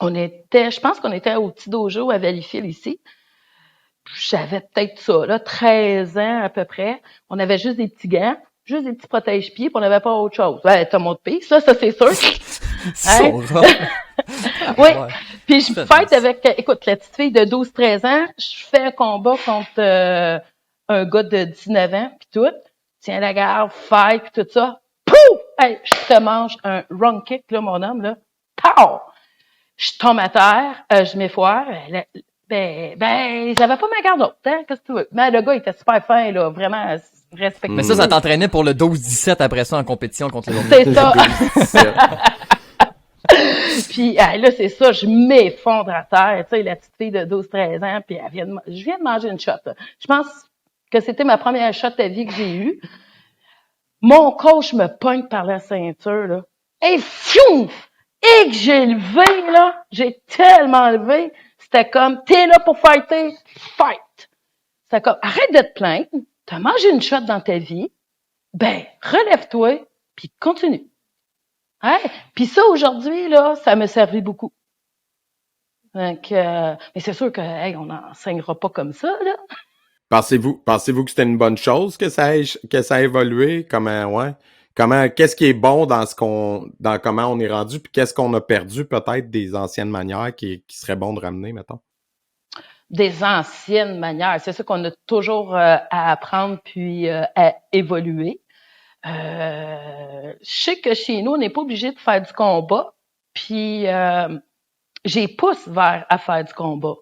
je pense qu'on était au petit dojo à Valleyfield ici. J'avais peut-être ça, là, 13 ans à peu près. On avait juste des petits gants, juste des petits protège-pieds, puis on n'avait pas autre chose. Ben, t'as mon pisse, là, ça c'est sûr. C'est Hein? ça. Oui. Ouais. Puis je C'est fight nice. avec, écoute, la petite fille de 12-13 ans, je fais un combat contre un gars de 19 ans, puis tout. Tiens la garde, fight, puis tout ça. Pouf! Hey, je te mange un wrong kick, là, mon homme, là. Pow! Je tombe à terre, je m'effoire. J'avais pas ma garde haute, hein, qu'est-ce que tu veux. Mais le gars, il était super fin, là, vraiment respectueux. Mais ça t'entraînait pour le 12-17 après ça en compétition contre les autres. C'est ça. Puis là, c'est ça, je m'effondre à terre, tu sais, la petite fille de 12-13 ans, puis je viens de manger une shot, là. Je pense que c'était ma première shot à vie que j'ai eue. Mon coach me pogne par la ceinture, là. Et fiouf! Et que j'ai levé, là, j'ai tellement levé, c'était comme, t'es là pour fighter, fight! C'était comme, arrête de te plaindre, t'as mangé une shot dans ta vie, ben, relève-toi, puis continue. Hein? Puis ça, aujourd'hui, là, ça me servi beaucoup. Donc, mais c'est sûr que, hey, on n'enseignera pas comme ça, là. Pensez-vous que c'était une bonne chose que ça a évolué? Qu'est-ce qui est bon dans comment on est rendu, puis qu'est-ce qu'on a perdu peut-être des anciennes manières qui serait bon de ramener, mettons? des anciennes manières. C'est ça qu'on a toujours à apprendre puis à évoluer. Je sais que chez nous, on n'est pas obligé de faire du combat, puis j'ai pousse vers à faire du combat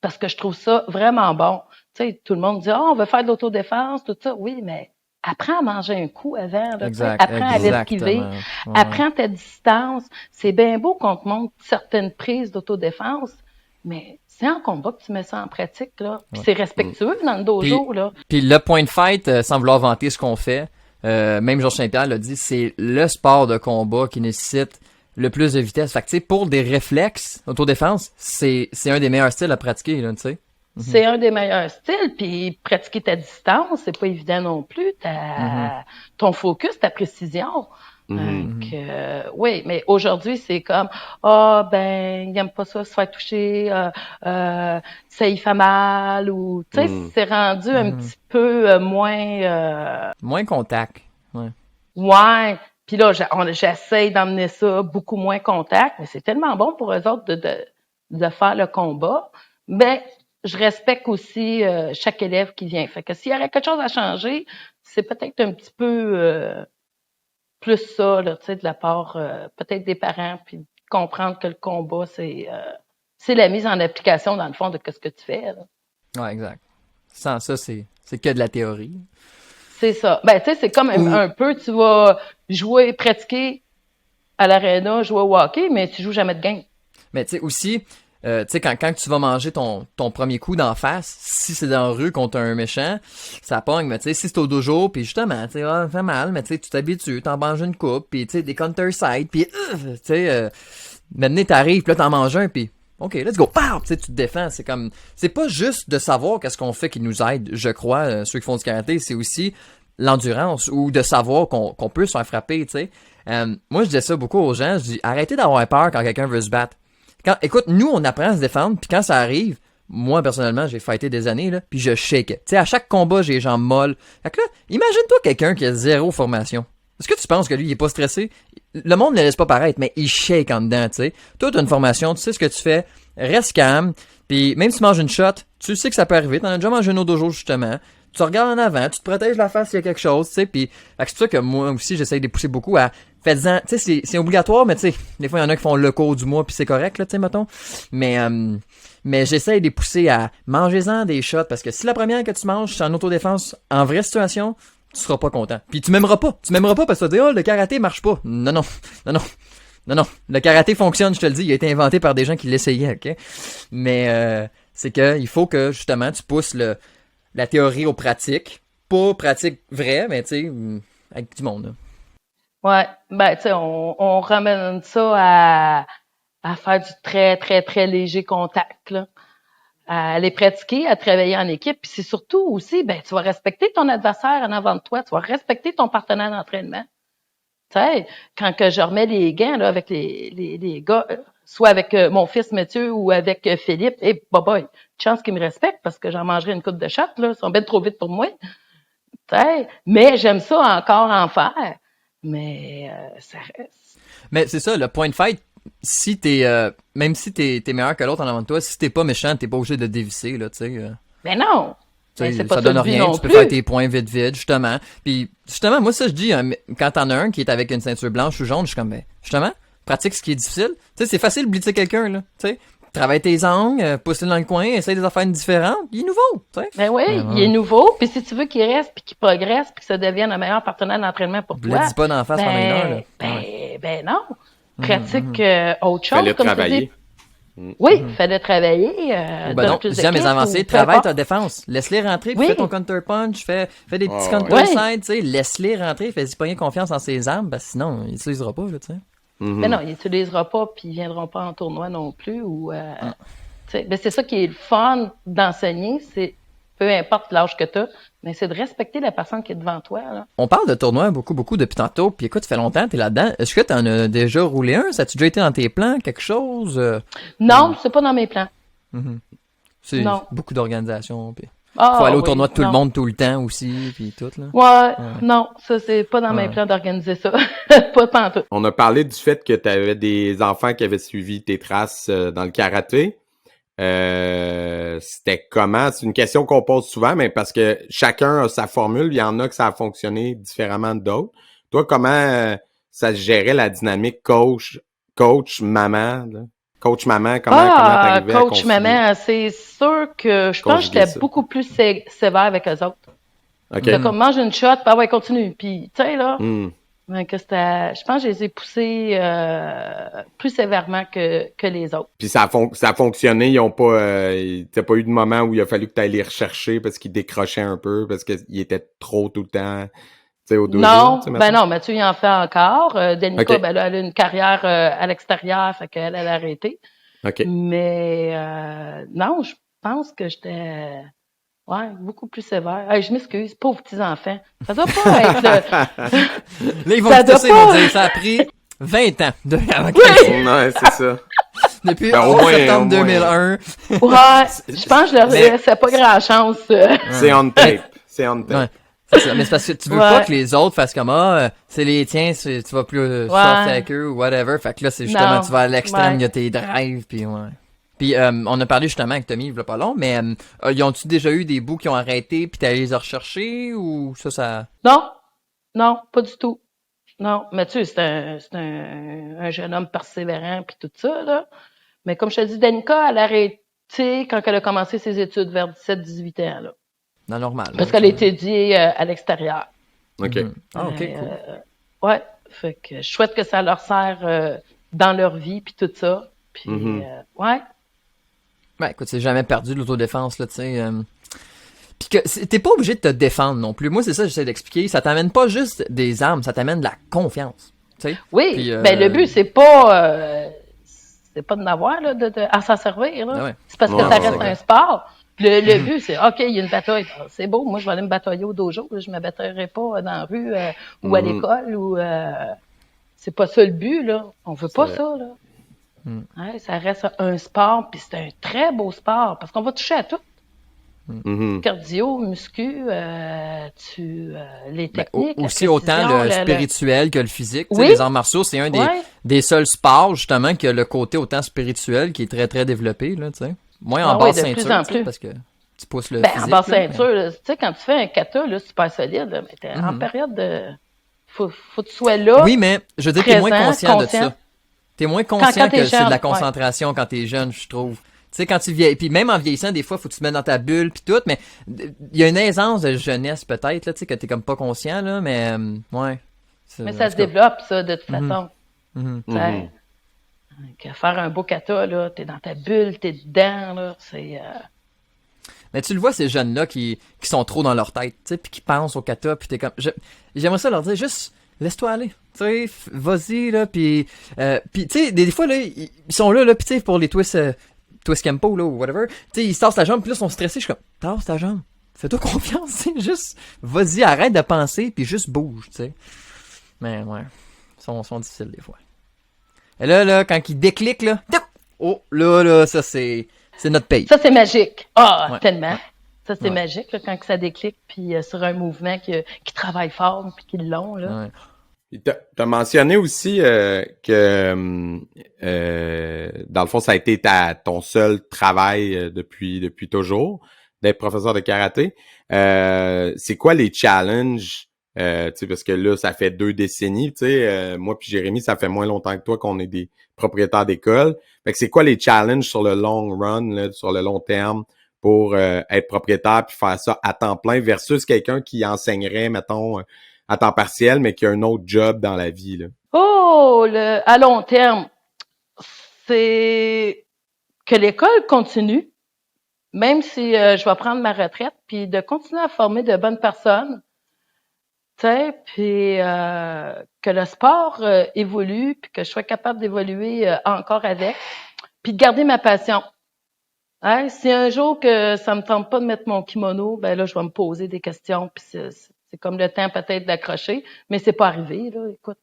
parce que je trouve ça vraiment bon. Tu sais, tout le monde dit on veut faire de l'autodéfense, tout ça. Oui, mais apprends à manger un coup avant, là, apprends à l'esquiver, apprends ta distance. C'est bien beau qu'on te montre certaines prises d'autodéfense, mais c'est en combat que tu mets ça en pratique, là. Puis c'est respectueux dans le dojo, là. Puis le point de fight, sans vouloir vanter ce qu'on fait, même Georges Saint-Pierre l'a dit, c'est le sport de combat qui nécessite le plus de vitesse. Fait que, tu sais, pour des réflexes, autodéfense, c'est un des meilleurs styles à pratiquer, là, tu sais. C'est un des meilleurs styles, puis pratiquer ta distance, c'est pas évident non plus. Ton focus, ta précision. Donc, oui, mais aujourd'hui, c'est comme il aime pas ça, se faire toucher, ça y fait mal, ou tu sais, c'est rendu un petit peu moins moins contact. Ouais. Puis là, j'essaie d'emmener ça beaucoup moins contact, mais c'est tellement bon pour eux autres de faire le combat. Mais je respecte aussi chaque élève qui vient. Fait que s'il y aurait quelque chose à changer, c'est peut-être un petit peu plus ça, là, tu sais, de la part peut-être des parents, puis comprendre que le combat, c'est la mise en application, dans le fond, de ce que tu fais, là. Ouais, exact. Sans ça, c'est que de la théorie. C'est ça. Ben, tu sais, c'est comme un peu, tu vas jouer, pratiquer à l'aréna, jouer au hockey, mais tu joues jamais de game. Mais tu sais, aussi, tu sais, quand tu vas manger ton premier coup d'en face, si c'est dans la rue contre un méchant, ça pogne, mais tu sais, si c'est au dojo, puis justement, tu sais, ça fait mal, mais tu sais, tu t'habitues, t'en manges une coupe, puis tu sais, des counter-side, puis tu sais, maintenant t'arrives, puis là t'en manges un, puis OK, let's go, pow! Tu sais, tu te défends, c'est pas juste de savoir qu'est-ce qu'on fait qui nous aide, je crois, ceux qui font du karaté, c'est aussi l'endurance, ou de savoir qu'on peut se faire frapper, tu sais. Moi, je disais ça beaucoup aux gens, je dis, arrêtez d'avoir peur quand quelqu'un veut se battre. Écoute, nous, on apprend à se défendre, puis quand ça arrive, moi, personnellement, j'ai fighté des années, là, puis je shake. Tu sais, à chaque combat, j'ai les jambes molles. Fait que là, imagine-toi quelqu'un qui a zéro formation. Est-ce que tu penses que lui, il est pas stressé? Le monde ne le laisse pas paraître, mais il shake en dedans, tu sais. Toi, t'as une formation, tu sais ce que tu fais, reste calme, puis même si tu manges une shot, tu sais que ça peut arriver, t'en as déjà mangé une au dojo, justement. Tu regardes en avant, tu te protèges la face s'il y a quelque chose, tu sais, puis c'est pour ça que moi aussi, j'essaye de pousser beaucoup à faites-en, tu sais, c'est obligatoire, mais tu sais, des fois, il y en a qui font le cours du mois, puis c'est correct, là, tu sais, mettons. Mais j'essaye de les pousser à mangez-en des shots, parce que si la première que tu manges, c'est en autodéfense, en vraie situation, tu seras pas content. Puis tu m'aimeras pas. Tu m'aimeras pas parce que tu vas dire, le karaté marche pas. Non. Le karaté fonctionne, je te le dis. Il a été inventé par des gens qui l'essayaient, OK? Mais c'est que il faut que, justement, tu pousses la théorie aux pratiques. Pas pratiques vraies, mais tu sais, avec du monde, là. Ouais, ben tu sais, on ramène ça à faire du très, très, très léger contact, là. À les pratiquer, à travailler en équipe. Puis c'est surtout aussi, ben tu vas respecter ton adversaire en avant de toi, tu vas respecter ton partenaire d'entraînement. Tu sais, quand que je remets les gants là, avec les gars, soit avec mon fils Mathieu ou avec Philippe, et boy, chance qu'ils me respectent parce que j'en mangerai une coupe de shot, là, ils sont bien trop vite pour moi. Tu sais, mais j'aime ça encore en faire. Mais ça reste. Mais c'est ça, le point de fight, si même si t'es meilleur que l'autre en avant de toi, si t'es pas méchant, t'es pas obligé de dévisser, là, tu sais. Mais non! Ben, c'est pas ça donne le but rien, non tu peux plus. faire tes points vite, justement. Puis, justement, moi, ça, je dis, quand t'en as un qui est avec une ceinture blanche ou jaune, je suis comme, ben, justement, pratique ce qui est difficile. Tu sais, c'est facile de blitzer quelqu'un, là, tu sais. Travaille tes angles, pousse-le dans le coin, essaye des affaires différentes, il est nouveau, tu sais. Ben oui, il est nouveau, puis si tu veux qu'il reste, puis qu'il progresse, puis que ça devienne un meilleur partenaire d'entraînement pour toi. Ne le dis pas d'en face pendant une heure, là. Ben non. Pratique autre chose, Fallait comme travailler. tu dis. Oui, fallait travailler. Ben non, je dis à mes avancés, travaille ta défense. Laisse-les rentrer, puis fais ton counter punch, fais des petits counter side, tu sais, laisse-les rentrer, fais-y pogner confiance en ses armes, parce que sinon, il l'utilisera pas, là, tu sais. Mais non, il n'utilisera pas, puis ils viendront pas en tournoi non plus. Ou, ben c'est ça qui est le fun d'enseigner, c'est peu importe l'âge que tu as, mais c'est de respecter la personne qui est devant toi. Là. On parle de tournois beaucoup depuis tantôt, puis écoute, ça fait longtemps que t'es là-dedans. Est-ce que t'en as déjà roulé un? Ça a-tu déjà été dans tes plans, quelque chose? Non, c'est pas dans mes plans. C'est beaucoup d'organisations, puis... Ah, faut aller au tournoi de tout le monde tout le temps aussi, puis tout, là. Ouais, non, ça, c'est pas dans mes plans d'organiser ça. Pas pantoute. On a parlé du fait que tu avais des enfants qui avaient suivi tes traces dans le karaté. c'était comment? C'est une question qu'on pose souvent, mais parce que chacun a sa formule. Il y en a que ça a fonctionné différemment d'autres. Toi, comment ça se gérait la dynamique coach-maman? Là? Coach-maman, comment t'arrivais à coach concilier? maman, c'est sûr que je pense que Conjuguer j'étais ça. beaucoup plus sévère avec eux autres. OK. C'était comme mange une shot, puis ouais, continue. Puis, tu sais, là, Hmm. que je pense que je les ai poussés plus sévèrement que les autres. Puis ça a fonctionné, ils ont pas t'as pas eu de moment où il a fallu que tu ailles les rechercher parce qu'ils décrochaient un peu, parce qu'ils étaient trop tout le temps, tu sais, au dojo. Non, tu sais, ben mettons? non, Mathieu, il en fait encore. Danica, OK. ben là, elle a une carrière à l'extérieur, fait qu'elle a arrêté. OK. Mais non, je pense que j'étais beaucoup plus sévère. Hey, je m'excuse, pauvres petits-enfants. Ça doit pas être Là, ils vont Ça se doit tasser, ils vont pas- dire, ça a pris 20 ans avant Ouais, c'est ça. depuis Ben, 11 au septembre moins. 2001. Ouais, je pense que je leur Mais- laissais pas grand chance. C'est on tape. C'est on tape. Ouais. C'est ça. Mais c'est parce que tu veux Ouais. pas que les autres fassent comme c'est les tiens, tu vas plus soft avec eux ou whatever. Fait que là, c'est justement, Non. tu vas à l'extrême, Ouais. il y a tes drives, puis ouais. Puis on a parlé justement avec Tommy il y a pas long, mais ils ont-tu déjà eu des bouts qui ont arrêté puis t'es allé les rechercher ou ça... Non, pas du tout. Non, Mathieu, c'est un jeune homme persévérant puis tout ça, là. Mais comme je te dis, Danica, elle a arrêté quand elle a commencé ses études vers 17-18 ans, là. Non, normal. Parce là, qu'elle ça. étudiait à l'extérieur. OK. Mhm. Ah, ok, Mais, cool. ouais, fait que je souhaite que ça leur sert dans leur vie puis tout ça. Puis, Mhm. ouais. Ben, écoute, c'est jamais perdu l'autodéfense, là, tu sais. Puis que t'es pas obligé de te défendre non plus. Moi, c'est ça que j'essaie d'expliquer. Ça t'amène pas juste des armes, ça t'amène de la confiance. Tu sais? Oui, Puis, ben le but, c'est pas d'en avoir, là, à s'en servir, là. Ah ouais. C'est parce que Ouais, ça ouais, reste ouais. un sport. Le but, c'est, OK, il y a une bataille. Ah, c'est beau, moi, je vais aller me batailler au dojo. Là, je me bataillerai pas dans la rue ou à Mhm. l'école. Ou c'est pas ça le but, là. On veut pas vrai. ça, là. Mm. Ouais, ça reste un sport, puis c'est un très beau sport, parce qu'on va toucher à tout. Mhm. Cardio, muscu, les Ben, techniques. la aussi autant précision, le spirituel que le physique. Tu sais, Oui. les arts martiaux, c'est un Ouais. des seuls sports, justement, qui a le côté autant spirituel qui est très, très développé, là, tu sais. Moins en Ah oui, basse de plus ceinture, en tu sais, plus. parce que tu pousses le Ben, physique. en basse là, mais- ceinture, là, tu sais, quand tu fais un kata, là, super solide, là, mais t'es en période de... Faut que tu sois là. Oui, mais je veux dire, t'es moins présent, conscient de conscient. ça. T'es moins conscient quand t'es que c'est de la jeune, concentration quand t'es jeune, je trouve. Tu sais, quand tu vieillis, puis même en vieillissant, des fois, faut que tu te mettes dans ta bulle puis tout, mais il y a une aisance de jeunesse peut-être, là, tu sais, que t'es comme pas conscient, là, mais ouais. Mais En ça se tout cas. développe, ça, de toute Mhm. façon. Mhm. Tu sais. Que faire un beau kata, là, t'es dans ta bulle, t'es dedans, là, c'est... Mais tu le vois, ces jeunes-là qui sont trop dans leur tête, tu sais, puis qui pensent au kata, puis t'es comme... J'aimerais ça leur dire, juste, laisse-toi aller, tu sais, vas-y, là, puis tu sais, des fois, là, ils sont là, puis tu sais, pour les twists Kempo, là, ou whatever, tu sais, ils se tassent la jambe, puis là, ils sont stressés, je suis comme, tasse ta jambe, fais-toi confiance, tu sais, juste, vas-y, arrête de penser, puis juste bouge, tu sais. Mais, ouais, ils sont difficiles, des fois. Et là, quand ils décliquent, là, oh, là, ça, c'est notre pays. Ça, c'est magique. Ah, Ouais. tellement. Ça, c'est Ouais. magique, là, quand que ça déclic, puis sur un mouvement qui travaille fort, puis qui l'ont, là. Ouais. Puis t'as mentionné aussi que dans le fond, ça a été ton seul travail depuis toujours, d'être professeur de karaté. C'est quoi les challenges? Tu sais, parce que là, ça fait 2 décennies, tu sais, moi puis Jérémy, ça fait moins longtemps que toi qu'on est des propriétaires d'école. Fait que c'est quoi les challenges sur le long run, là, sur le long terme, pour être propriétaire puis faire ça à temps plein versus quelqu'un qui enseignerait, mettons, à temps partiel, mais qui a un autre job dans la vie, là. Oh, à long terme, c'est que l'école continue, même si je vais prendre ma retraite, puis de continuer à former de bonnes personnes, tu sais, puis que le sport évolue, puis que je sois capable d'évoluer encore avec, puis de garder ma passion. Hein? Si un jour que ça me tente pas de mettre mon kimono, ben là, je vais me poser des questions, puis c'est comme le temps peut-être d'accrocher, mais c'est pas arrivé, là. Écoute,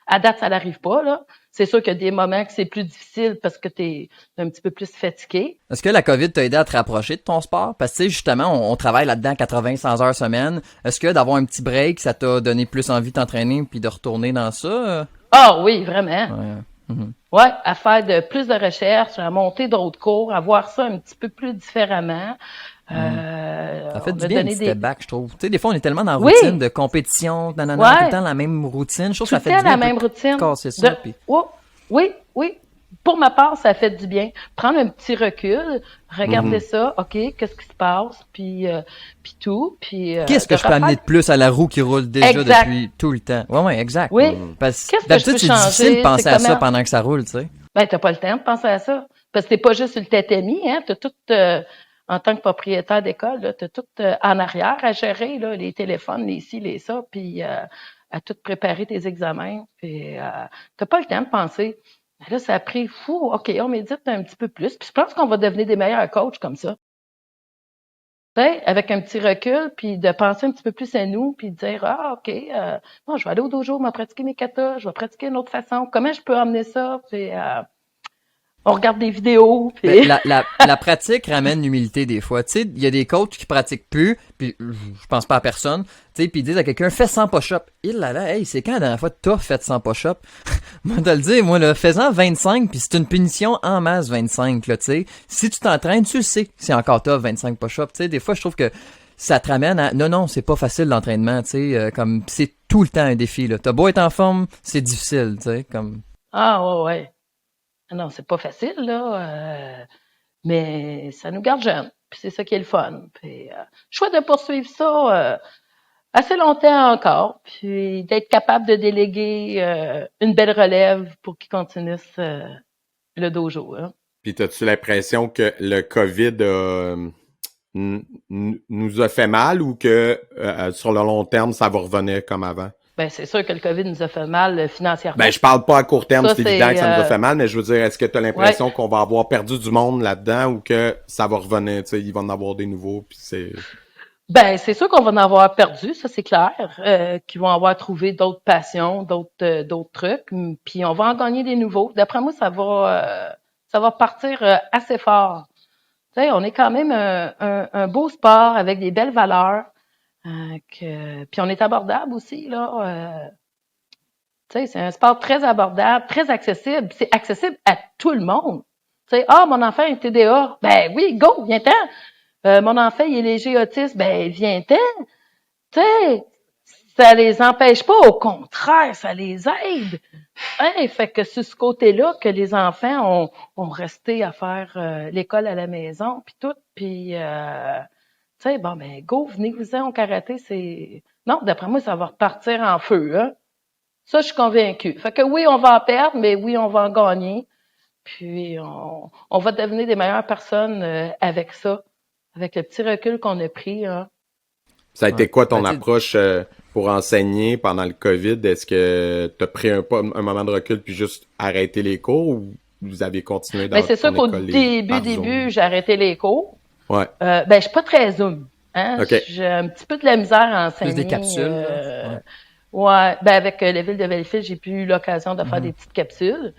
à date, ça n'arrive pas, là. C'est sûr qu'il y a des moments que c'est plus difficile parce que t'es un petit peu plus fatigué. Est-ce que la COVID t'a aidé à te rapprocher de ton sport? Parce que, tu sais, justement, on travaille là-dedans 80-100 heures semaine. Est-ce que d'avoir un petit break, ça t'a donné plus envie de t'entraîner puis de retourner dans ça? Ah oui, vraiment. Ouais. Mhm. Ouais, à faire plus de recherches, à monter d'autres cours, à voir ça un petit peu plus différemment. Ça fait On du a bien un donné petit step back, je trouve. Tu sais, des fois, on est tellement dans la Oui, routine de compétition, nanana, tout le ouais, temps la même routine. Je trouve tout que ça le fait temps du bien la un peu même routine. casser ça. Puis... Oh, oui, oui. Pour ma part, ça fait du bien. Prendre un petit recul, regarder ça, OK, qu'est-ce qui se passe, puis tout, puis Qu'est-ce de que je peux amener refaire. de plus à la roue qui roule déjà Exact. depuis tout le temps? Ouais, exact. Oui. Parce Qu'est-ce que que je d'habitude, peux c'est difficile de changer? penser C'est à ça comment? pendant que ça roule, tu sais. Ben, t'as pas le temps de penser à ça. Parce que t'es pas juste sur le tétami, hein. T'as tout, en tant que propriétaire d'école, là, t'as tout en arrière à gérer, là, les téléphones, les ci, les ça, puis à tout préparer tes examens. Puis t'as pas le temps de penser. Ben là, ça a pris fou. OK, on médite un petit peu plus. Puis je pense qu'on va devenir des meilleurs coachs comme ça. Tu sais, avec un petit recul, puis de penser un petit peu plus à nous, puis de dire, ah, OK, bon, je vais aller au dojo, je vais pratiquer mes katas, je vais pratiquer une autre façon. Comment je peux amener ça? Puis, on regarde des vidéos. Ben, Puis... la pratique ramène l'humilité des fois. Tu sais, il y a des coachs qui pratiquent plus, puis je pense pas à personne, tu sais, puis ils disent à quelqu'un, fais 100 push-ups. Il là là, hey, c'est quand la dernière fois que t'as fait 100 push-ups? Moi, te le dire, moi, là, fais-en 25, puis c'est une punition en masse 25, là, tu sais. Si tu t'entraînes, tu le sais, c'est encore tough 25 push-ups. Tu sais, des fois, je trouve que ça te ramène à, non, c'est pas facile l'entraînement, tu sais, comme, c'est tout le temps un défi, là. T'as beau être en forme, c'est difficile, tu sais, comme... Ah, ouais. Non, c'est pas facile, là, mais ça nous garde jeunes. Puis c'est ça qui est le fun. Puis, je souhaite de poursuivre ça assez longtemps encore, puis d'être capable de déléguer une belle relève pour qu'ils continuent le dojo. Hein. Puis as-tu l'impression que le COVID nous a fait mal ou que sur le long terme, ça va revenir comme avant? Ben, c'est sûr que le COVID nous a fait mal financièrement. Ben, je parle pas à court terme, Ça, c'est évident que ça nous a c'est, fait mal, mais je veux dire, est-ce que tu as l'impression qu'on va avoir perdu du monde là-dedans ou que ça va revenir, tu sais, il va en avoir des nouveaux, puis c'est... Ben, c'est sûr qu'on va en avoir perdu, ça c'est clair, qu'ils vont avoir trouvé d'autres passions, d'autres trucs, puis on va en gagner des nouveaux. D'après moi, ça va partir assez fort. Tu sais, on est quand même un beau sport avec des belles valeurs, puis on est abordable aussi là. Tu sais, c'est un sport très abordable, très accessible. C'est accessible à tout le monde. Tu sais, ah, mon enfant est TDA. Ben oui, go, viens-t'en. Mon enfant, il est léger autiste. Ben, viens-t'en. Tu sais, ça les empêche pas. Au contraire, ça les aide. Hein, fait que c'est ce côté-là que les enfants ont resté à faire l'école à la maison, puis tout. Puis, tu sais, bon, ben, go, venez-vous-en au karaté. Non, d'après moi, ça va repartir en feu, hein. Ça, je suis convaincue. Fait que oui, on va en perdre, mais oui, on va en gagner. Puis, on va devenir des meilleures personnes avec ça, avec le petit recul qu'on a pris. Hein. Ça a été quoi ton Ben, approche pour enseigner pendant le COVID? Est-ce que tu as pris un moment de recul puis juste arrêté les cours ou vous avez continué dans Ben, c'est sûr ton qu'au école par Zoom? j'ai arrêté les cours. Ouais. Ben, je suis pas très Zoom. Hein? OK. J'ai un petit peu de la misère à enseigner. Plus des capsules, là. Ouais, ben avec la ville de Valleyfield, j'ai plus eu l'occasion de faire des petites capsules.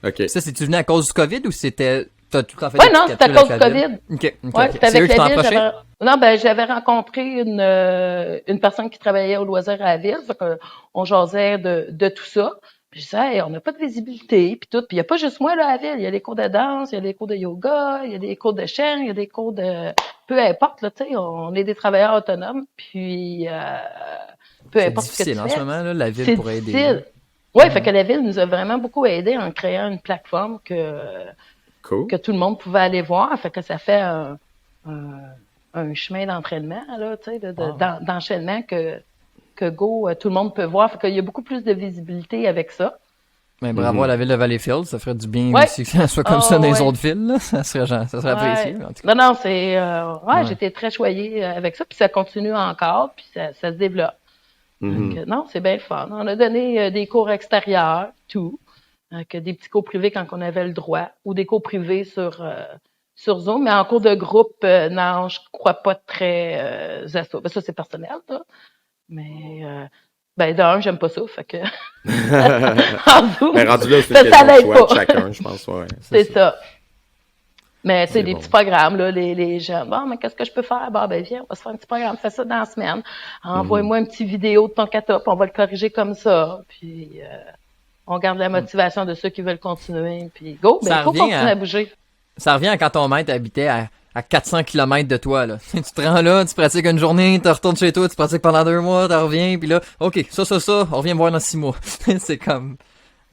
OK. Ça, c'est-tu venu à cause du COVID ou c'était... T'as tout en fait Ouais, des non, petites c'était à capsules cause avec du la COVID. ville? OK. Ouais, c'était C'est eux avec qui t'ont la ville. approché? Non, ben j'avais rencontré une personne qui travaillait au loisir à la ville. Fait que on jasait de tout ça. Puis je disais, hey, on n'a pas de visibilité, puis tout. Puis il n'y a pas juste moi là à la ville. Il y a les cours de danse, il y a les cours de yoga, il y a des cours de chant, il y a des cours de... Peu importe, là, tu sais, on est des travailleurs autonomes. Puis peu C'est importe ce que tu difficile en fais. ce moment, là, la ville C'est pourrait aider. difficile. Oui, fait que la ville nous a vraiment beaucoup aidé en créant une plateforme Cool. que tout le monde pouvait aller voir. Fait que ça fait un chemin d'entraînement, là, tu sais, d'enchaînement que go, tout le monde peut voir. Fait qu'il y a beaucoup plus de visibilité avec ça. Mais bravo à la ville de Valleyfield, ça ferait du bien Ouais. aussi que ça soit comme ça dans les ouais. autres villes, là. Ça serait apprécié, en tout cas. Non, c'est... Ouais. j'étais très choyée avec ça, puis ça continue encore, puis ça se développe. Mhm. Donc, non, c'est bien le fun. On a donné des cours extérieurs, tout. Que des petits cours privés quand on avait le droit, ou des cours privés sur Zoom, mais en cours de groupe, non, je crois pas très à ça. Ben, ça, c'est personnel, là. Mais ben d'un, j'aime pas ça, fait que en Zoom, Mais rendu là, c'est ça une question de l'aide choix de pas. chacun, je pense. Ouais. C'est ça. Mais tu sais, C'est des bon. petits programmes, là, les jeunes. Bon, mais qu'est-ce que je peux faire? Bon, ben viens, on va se faire un petit programme, fais ça dans la semaine. Envoie-moi une petite vidéo de ton kata, puis on va le corriger comme ça. Puis On garde la motivation de ceux qui veulent continuer. Puis go, Ça il faut revient continuer à bouger. Ça revient à quand ton maître habitait à 400 km de toi, là. Tu te rends là, tu pratiques une journée, tu retournes chez toi, tu pratiques pendant 2 mois, tu reviens, puis là, OK, ça, on revient me voir dans 6 mois. C'est comme...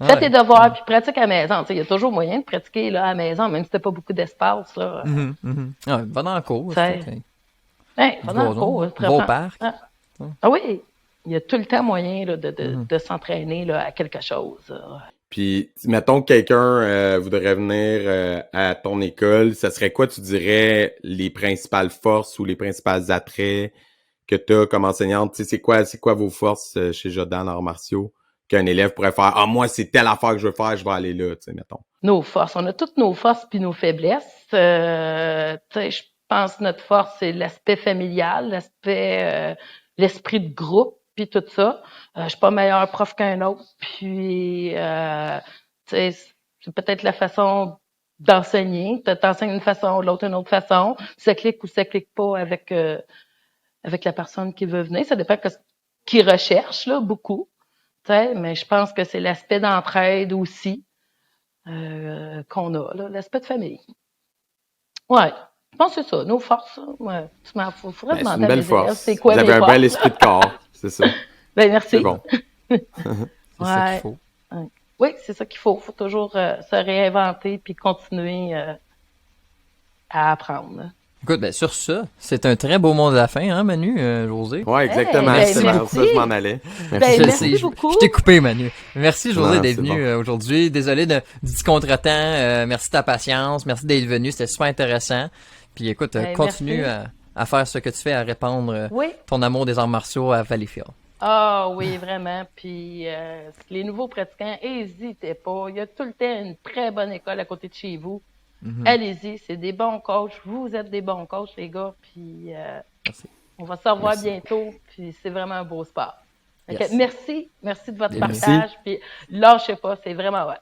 Fais tes devoirs, puis pratique à la maison. Il y a toujours moyen de pratiquer là, à la maison, même si t'as pas beaucoup d'espace. Là. Va dans le cours. Va dans le cours. Va au parc. Ah oui, il y a tout le temps moyen là, de s'entraîner là, à quelque chose. Puis, mettons que quelqu'un voudrait venir à ton école, ça serait quoi, tu dirais, les principales forces ou les principales attraits que tu as comme enseignante? Tu sais, c'est quoi vos forces chez Jordan en arts martiaux qu'un élève pourrait faire? Ah, moi, c'est telle affaire que je veux faire, je vais aller là, tu sais, mettons. Nos forces. On a toutes nos forces puis nos faiblesses. Tu sais, je pense que notre force, c'est l'aspect familial, l'esprit de groupe, puis tout ça. Je suis pas meilleur prof qu'un autre. Puis, tu sais, c'est peut-être la façon d'enseigner. T'enseignes une façon, l'autre une autre façon. Ça clique ou ça clique pas avec la personne qui veut venir. Ça dépend de ce qu'ils recherchent, là, beaucoup. T'sais, mais je pense que c'est l'aspect d'entraide aussi qu'on a, là, l'aspect de famille. Ouais, je pense que c'est ça, nos forces. Ouais. Faudrait demander C'est une à belle mes élèves, force. c'est quoi Vous mes avez un forces. bel esprit de corps, c'est ça. Ben merci. C'est bon. C'est ça qu'il faut. Ouais. Oui, c'est ça qu'il faut. Il faut toujours se réinventer puis continuer à apprendre. Écoute, ben sur ça, c'est un très beau mot de la fin, hein, Manu, José? Ouais, exactement. Hey, c'est ben, vers ça que je m'en allais. Ben, Je merci sais, beaucoup. Je t'ai coupé, Manu. Merci, José, Non, d'être c'est venu bon. aujourd'hui. Désolé du petit contretemps. Merci de ta patience. Merci d'être venu. C'était super intéressant. Puis écoute, Ben, continue merci. à faire ce que tu fais, à répandre Oui. ton amour des arts martiaux à Valleyfield. Ah oui, vraiment. Puis les nouveaux pratiquants, n'hésitez pas. Il y a tout le temps une très bonne école à côté de chez vous. Allez-y, c'est des bons coachs. Vous êtes des bons coachs, les gars. Puis Merci. on va se revoir Merci. bientôt. Puis c'est vraiment un beau sport. Yes. Merci de votre Merci. partage. Puis lâchez pas, c'est vraiment hot.